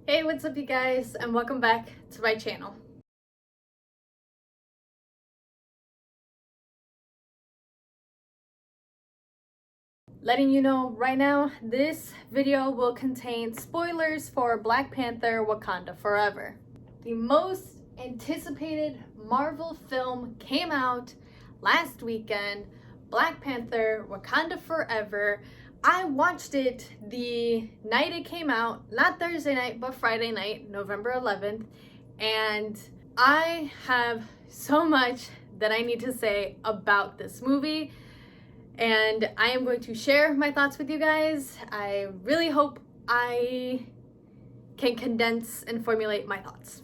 Hey, what's up you guys, and welcome back to my channel. Letting you know right now, this video will contain spoilers for Black Panther: Wakanda Forever. The most anticipated Marvel film came out last weekend, Black Panther: Wakanda Forever. I watched it the night it came out, not Thursday night, but Friday night, November 11th, and I have so much that I need to say about this movie, and I am going to share my thoughts with you guys. I really hope I can condense and formulate my thoughts.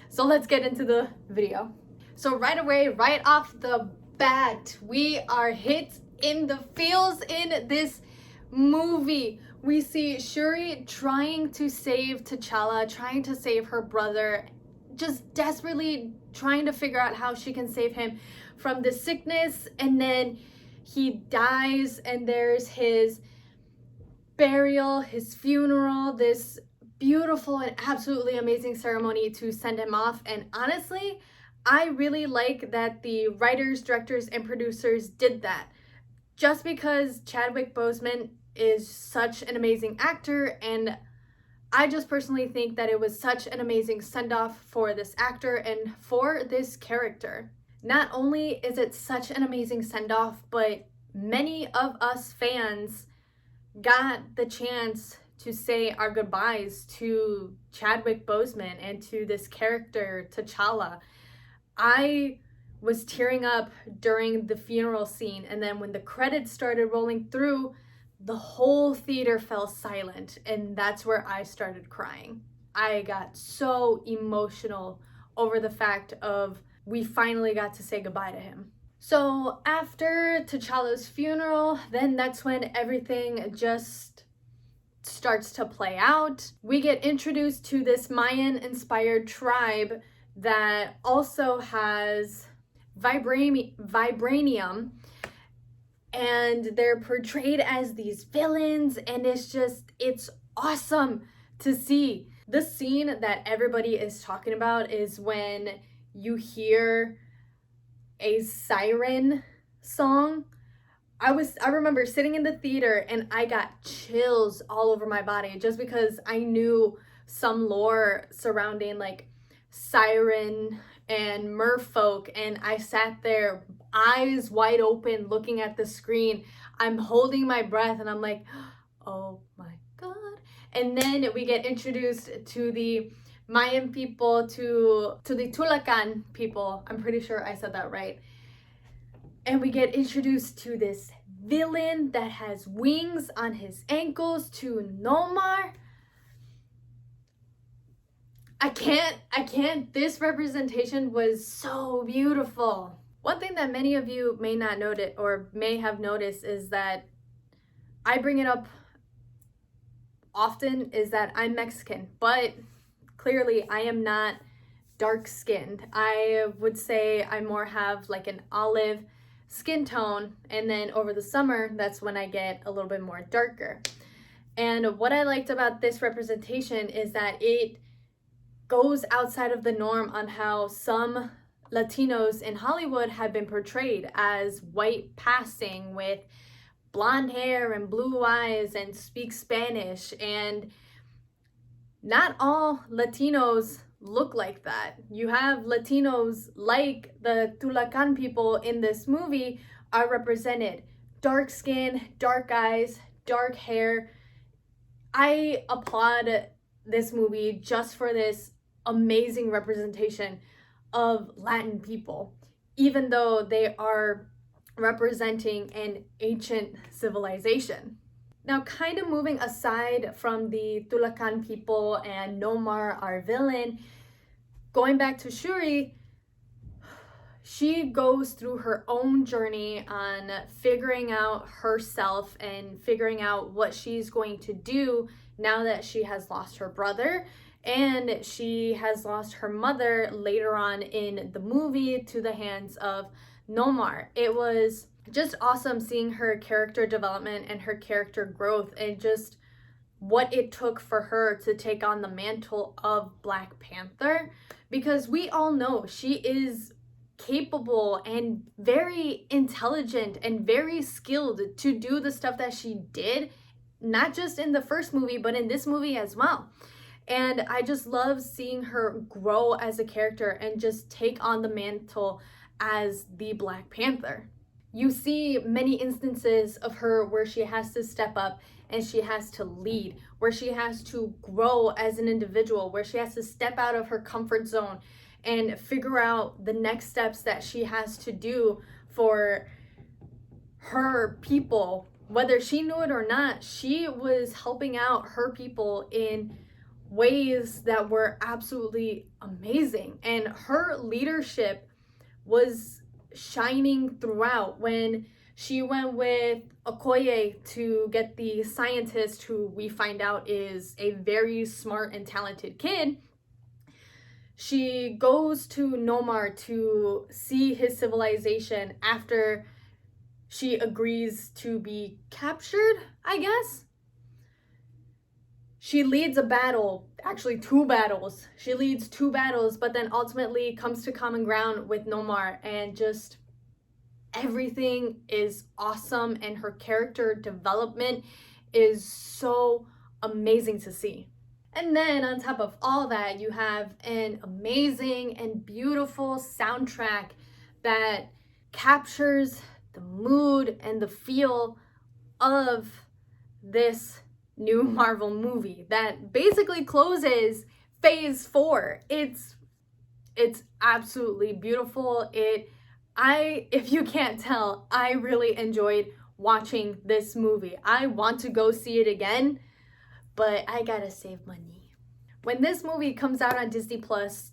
So let's get into the video. So right away, right off the bat, we are hit in the feels in this movie. We see Shuri trying to save T'Challa, trying to save her brother, just desperately trying to figure out how she can save him from the sickness, and then he dies, and there's his burial, his funeral, this beautiful and absolutely amazing ceremony to send him off. And honestly, I really like that the writers, directors, and producers did that. Just because Chadwick Boseman is such an amazing actor, and I just personally think that it was such an amazing send-off for this actor and for this character. Not only is it such an amazing send-off, but many of us fans got the chance to say our goodbyes to Chadwick Boseman and to this character, T'Challa. I was tearing up during the funeral scene, and then when the credits started rolling through, the whole theater fell silent, and that's where I started crying. I got so emotional over the fact of we finally got to say goodbye to him. So after T'Challa's funeral, then that's when everything just starts to play out. We get introduced to this Mayan-inspired tribe that also has vibranium, and they're portrayed as these villains, and it's awesome to see. The scene that everybody is talking about is when you hear a siren song. I remember sitting in the theater and I got chills all over my body just because I knew some lore surrounding like siren and merfolk, and I sat there eyes wide open looking at the screen. I'm holding my breath and I'm like, oh my god. And then we get introduced to the Mayan people, to the Tulacan people. I'm pretty sure I said that right. And we get introduced to this villain that has wings on his ankles, to Nomar. I can't. This representation was so beautiful. One thing that many of you may not notice or may have noticed is that I bring it up often, is that I'm Mexican, but clearly I am not dark skinned. I would say I more have like an olive skin tone, and then over the summer, that's when I get a little bit more darker. And what I liked about this representation is that it goes outside of the norm on how some Latinos in Hollywood have been portrayed as white passing with blonde hair and blue eyes and speak Spanish. And not all Latinos look like that. You have Latinos like the Tulacan people in this movie are represented. Dark skin, dark eyes, dark hair. I applaud this movie just for this amazing representation of Latin people, even though they are representing an ancient civilization. Now, kind of moving aside from the Tulacan people and Nomar, our villain, going back to Shuri, she goes through her own journey on figuring out herself and figuring out what she's going to do now that she has lost her brother and she has lost her mother later on in the movie to the hands of Nomar. It was just awesome seeing her character development and her character growth, and just what it took for her to take on the mantle of Black Panther, because we all know she is capable and very intelligent and very skilled to do the stuff that she did, not just in the first movie, but in this movie as well. And I just love seeing her grow as a character and just take on the mantle as the Black Panther. You see many instances of her where she has to step up and she has to lead, where she has to grow as an individual, where she has to step out of her comfort zone and figure out the next steps that she has to do for her people. Whether she knew it or not, she was helping out her people in ways that were absolutely amazing. And her leadership was shining throughout. When she went with Okoye to get the scientist, who we find out is a very smart and talented kid, she goes to Nomar to see his civilization after she agrees to be captured, I guess. She leads a battle, actually 2 battles. She leads 2 battles, but then ultimately comes to common ground with Nomar, and just everything is awesome, and her character development is so amazing to see. And then on top of all that, you have an amazing and beautiful soundtrack that captures the mood and the feel of this new Marvel movie that basically closes phase 4. It's absolutely beautiful. If you can't tell, I really enjoyed watching this movie. I want to go see it again, but I gotta save money. When this movie comes out on Disney Plus,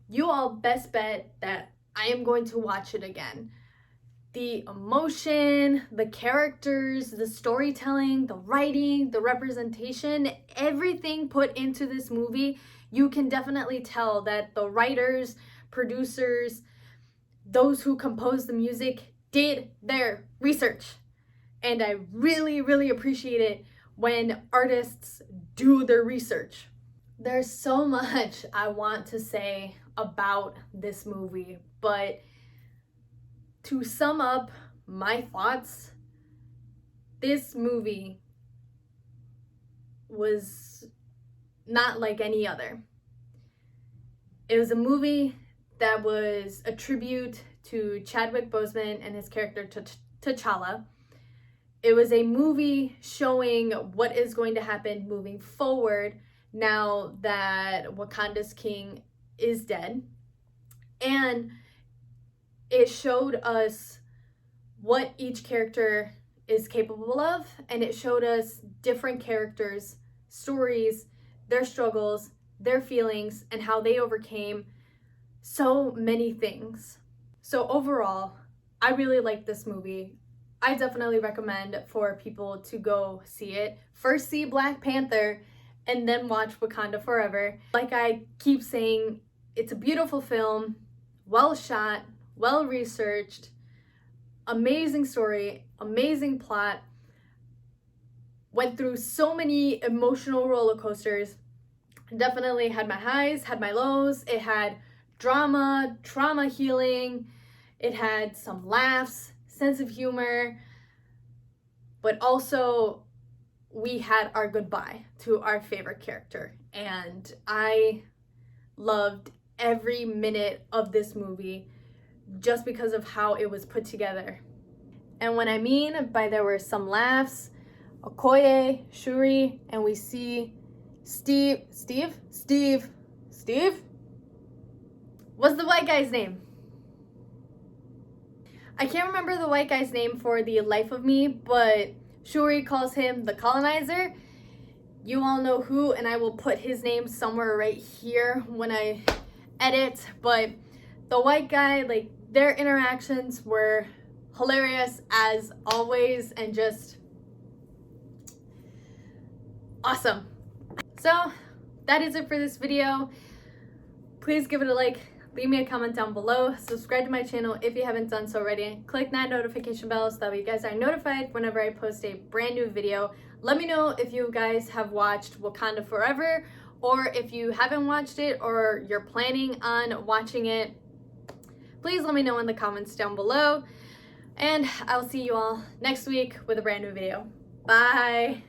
you all best bet that I am going to watch it again. The emotion, the characters, the storytelling, the writing, the representation, everything put into this movie, you can definitely tell that the writers, producers, those who composed the music did their research. And I really, really appreciate it when artists do their research. There's so much I want to say about this movie, but to sum up my thoughts, this movie was not like any other. It was a movie that was a tribute to Chadwick Boseman and his character T'Challa. It was a movie showing what is going to happen moving forward now that Wakanda's king is dead. And it showed us what each character is capable of, and it showed us different characters' stories, their struggles, their feelings, and how they overcame so many things. So overall, I really like this movie. I definitely recommend for people to go see it. First see Black Panther and then watch Wakanda Forever. Like I keep saying, it's a beautiful film, well shot, well researched, amazing story, amazing plot, went through so many emotional roller coasters. Definitely had my highs, had my lows. It had drama, trauma healing, it had some laughs, sense of humor, but also we had our goodbye to our favorite character. And I loved every minute of this movie just because of how it was put together. And when I mean by there were some laughs, Okoye, Shuri, and we see Steve? What's the white guy's name? I can't remember the white guy's name for the life of me, but Shuri calls him the colonizer. You all know who, and I will put his name somewhere right here when I edit. But the white guy, like, their interactions were hilarious as always and just awesome. So that is it for this video. Please give it a like, leave me a comment down below, subscribe to my channel if you haven't done so already, click that notification bell so that way you guys are notified whenever I post a brand new video. Let me know if you guys have watched Wakanda Forever, or if you haven't watched it or you're planning on watching it. Please let me know in the comments down below. And I'll see you all next week with a brand new video. Bye!